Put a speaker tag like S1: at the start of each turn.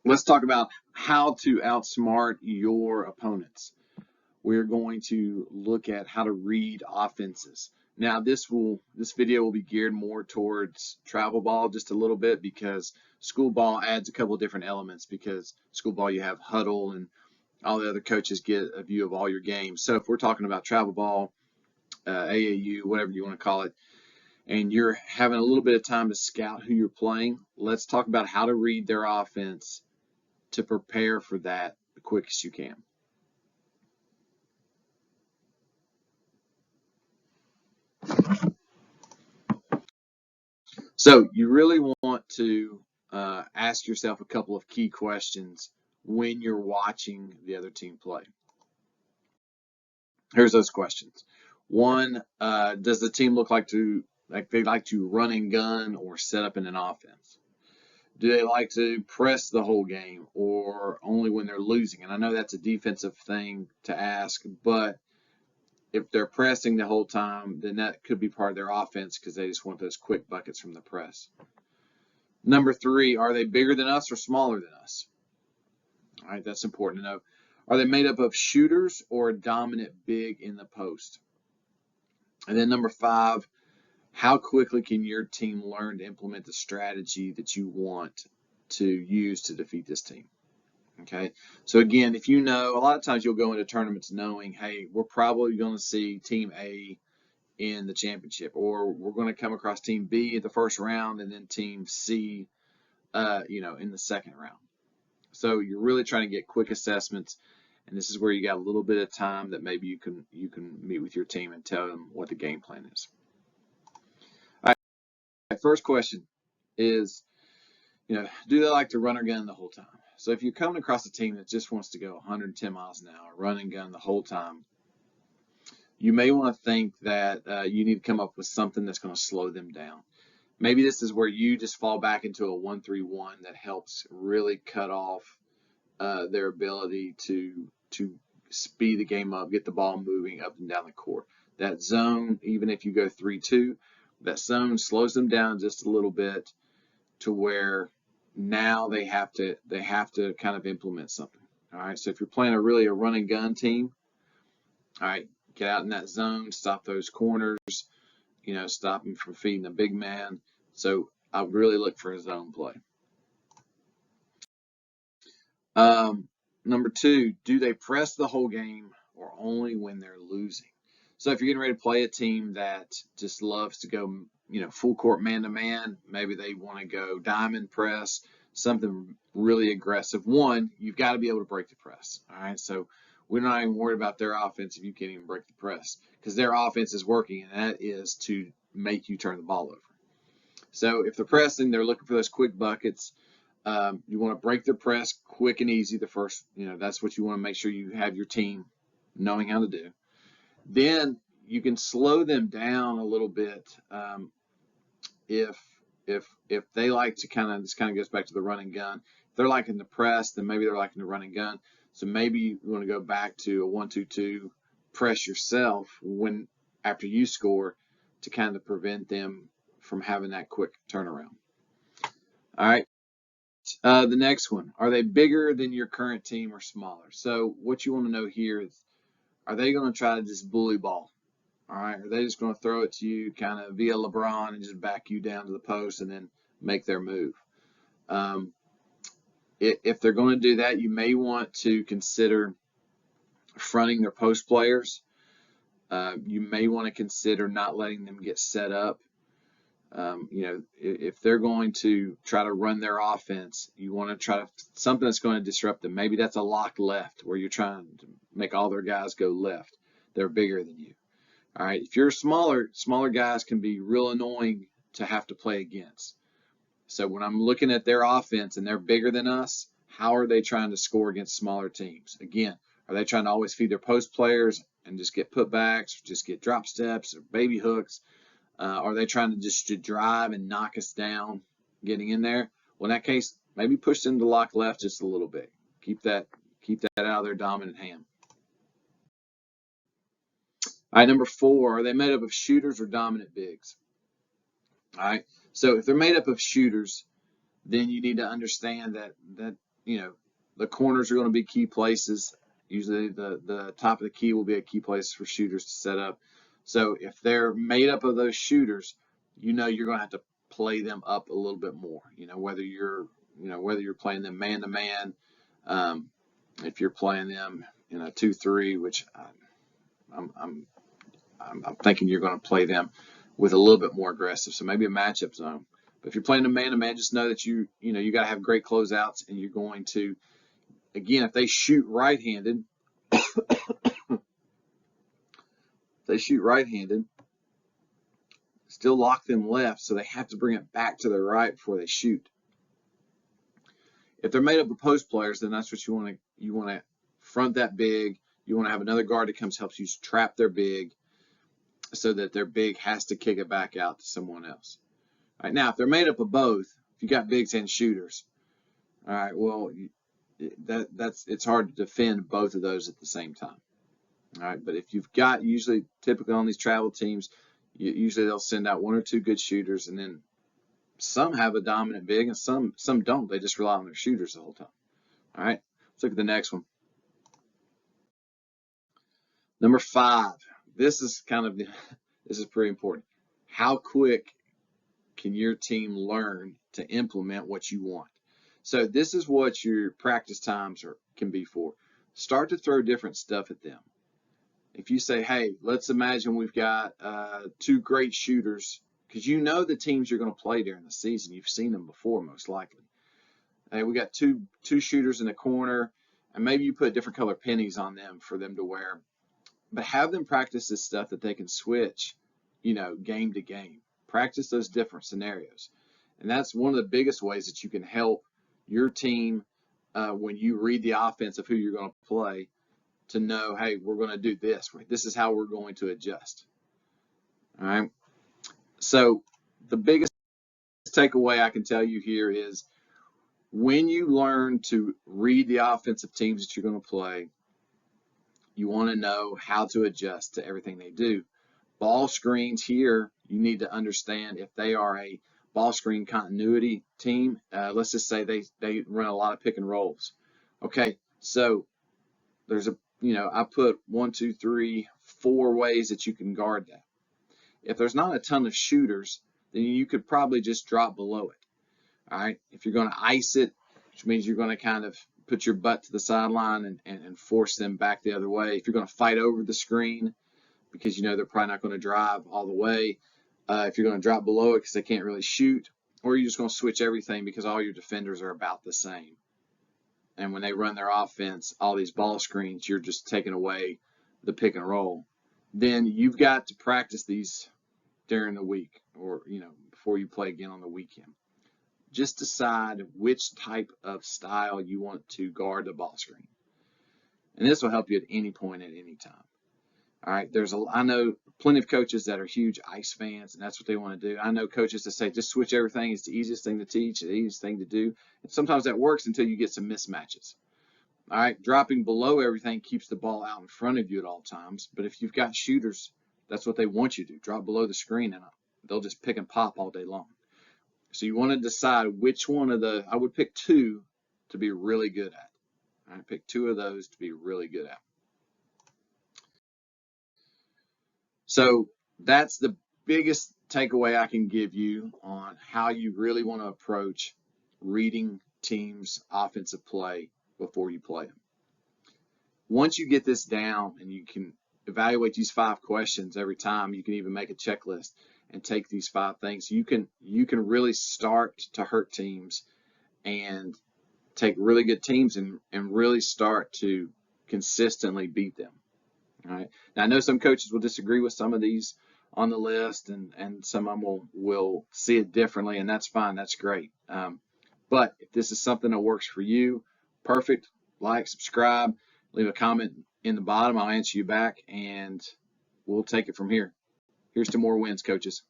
S1: Let's talk about how to outsmart your opponents. We're going to look at how to read offenses. Now, this video will be geared more towards travel ball just a little bit, because school ball adds a couple of different elements, because school ball you have huddle and all the other coaches get a view of all your games. So if we're talking about travel ball, AAU, whatever you want to call it, and you're having a little bit of time to scout who you're playing, let's talk about how to read their offense to prepare for that the quickest you can. So you really want to ask yourself a couple of key questions when you're watching the other team play. Here's those questions. One, does the team look like they like to run and gun or set up in an offense? Do they like to press the whole game or only when they're losing? And I know that's a defensive thing to ask, but if they're pressing the whole time, then that could be part of their offense, because they just want those quick buckets from the press. Number three, are they bigger than us or smaller than us? All right, that's important to know. Are they made up of shooters or a dominant big in the post? And then number five, how quickly can your team learn to implement the strategy that you want to use to defeat this team? Okay, so again, if you know, a lot of times you'll go into tournaments knowing, hey, we're probably going to see team A in the championship, or we're going to come across team B in the first round and then team C, in the second round. So you're really trying to get quick assessments, and this is where you got a little bit of time that maybe you can meet with your team and tell them what the game plan is. All right, first question is, do they like to run or gun the whole time? So if you're coming across a team that just wants to go 110 miles an hour, run and gun the whole time, you may want to think that you need to come up with something that's going to slow them down. Maybe this is where you just fall back into a 1-3-1 that helps really cut off their ability to speed the game up, get the ball moving up and down the court. That zone, even if you go 3-2, that zone slows them down just a little bit, to where now they have to kind of implement something. All right, so if you're playing a run and gun team, all right, get out in that zone, stop those corners, stop them from feeding the big man. So I would really look for a zone play. Number two, do they press the whole game or only when they're losing? So if you're getting ready to play a team that just loves to go, full court man to man, maybe they want to go diamond press, something really aggressive. One, you've got to be able to break the press. All right, so we're not even worried about their offense if you can't even break the press, because their offense is working, and that is to make you turn the ball over. So if they're pressing, they're looking for those quick buckets. You want to break their press quick and easy. The first, that's what you want to make sure you have your team knowing how to do. Then you can slow them down a little bit if they like to this kind of goes back to the run and gun. If they're liking the press, then maybe they're liking the run and gun. So maybe you want to go back to a 1-2-2, press yourself after you score, to kind of prevent them from having that quick turnaround. All right. The next one, are they bigger than your current team or smaller? So what you want to know here is, are they going to try to just bully ball? All right, are they just going to throw it to you kind of via LeBron and just back you down to the post and then make their move? If they're going to do that, you may want to consider fronting their post players. You may want to consider not letting them get set up. If they're going to try to run their offense, you want to try something that's going to disrupt them. Maybe that's a lock left, where you're trying to make all their guys go left. They're bigger than you. All right. If you're smaller guys can be real annoying to have to play against. So when I'm looking at their offense and they're bigger than us, how are they trying to score against smaller teams? Again, are they trying to always feed their post players and just get putbacks, or just get drop steps or baby hooks? Are they trying to just drive and knock us down getting in there? Well, in that case, maybe push them to lock left just a little bit. Keep that out of their dominant hand. All right, number four, are they made up of shooters or dominant bigs? All right, so if they're made up of shooters, then you need to understand that the corners are going to be key places. Usually the top of the key will be a key place for shooters to set up. So if they're made up of those shooters, you're going to have to play them up a little bit more. Whether you're playing them man to man, if you're playing them in a 2-3, which I'm thinking you're going to play them with a little bit more aggressive. So maybe a matchup zone. But if you're playing them man to man, just know that you got to have great closeouts, and you're going to, again, if they shoot right-handed, still lock them left, so they have to bring it back to their right before they shoot. If they're made up of post players, then that's what you want to. You want to front that big. You want to have another guard that helps you trap their big, so that their big has to kick it back out to someone else. All right, now, if they're made up of both, if you got bigs and shooters, all right, well, it's hard to defend both of those at the same time. All right, but if you've got, typically on these travel teams, usually they'll send out one or two good shooters, and then some have a dominant big, and some don't. They just rely on their shooters the whole time. All right, let's look at the next one. Number 5. This is pretty important. How quick can your team learn to implement what you want? So this is what your practice times can be for. Start to throw different stuff at them. If you say, hey, let's imagine we've got 2 great shooters, because the teams you're going to play during the season. You've seen them before, most likely. Hey, we got two shooters in the corner, and maybe you put different color pennies on them for them to wear. But have them practice this stuff that they can switch, game to game. Practice those different scenarios. And that's one of the biggest ways that you can help your team when you read the offense of who you're going to play, to know, hey, we're going to do this. This is how we're going to adjust. All right. So the biggest takeaway I can tell you here is, when you learn to read the offensive teams that you're going to play, you want to know how to adjust to everything they do. Ball screens here, you need to understand if they are a ball screen continuity team. Let's just say they run a lot of pick and rolls. Okay, so there's I put 1, 2, 3, 4 ways that you can guard that. If there's not a ton of shooters, then you could probably just drop below it. All right, if you're going to ice it, which means you're going to kind of put your butt to the sideline and force them back the other way. If you're going to fight over the screen, because they're probably not going to drive all the way. If you're going to drop below it because they can't really shoot, or you're just going to switch everything because all your defenders are about the same. And when they run their offense, all these ball screens, you're just taking away the pick and roll. Then you've got to practice these during the week, or before you play again on the weekend. Just decide which type of style you want to guard the ball screen. And this will help you at any point at any time. All right, I know plenty of coaches that are huge ice fans, and that's what they want to do. I know coaches that say just switch everything. It's the easiest thing to teach, the easiest thing to do. And sometimes that works until you get some mismatches. All right, dropping below everything keeps the ball out in front of you at all times. But if you've got shooters, that's what they want you to do. Drop below the screen, and they'll just pick and pop all day long. So you want to decide which one of I would pick 2 to be really good at. All right, pick 2 of those to be really good at. So that's the biggest takeaway I can give you on how you really want to approach reading teams' offensive play before you play them. Once you get this down and you can evaluate these 5 questions every time, you can even make a checklist and take these 5 things. You can really start to hurt teams and take really good teams and really start to consistently beat them. All right. Now, I know some coaches will disagree with some of these on the list, and some of them will see it differently, and that's fine. That's great. But if this is something that works for you, perfect. Like, subscribe, leave a comment in the bottom. I'll answer you back, and we'll take it from here. Here's to more wins, coaches.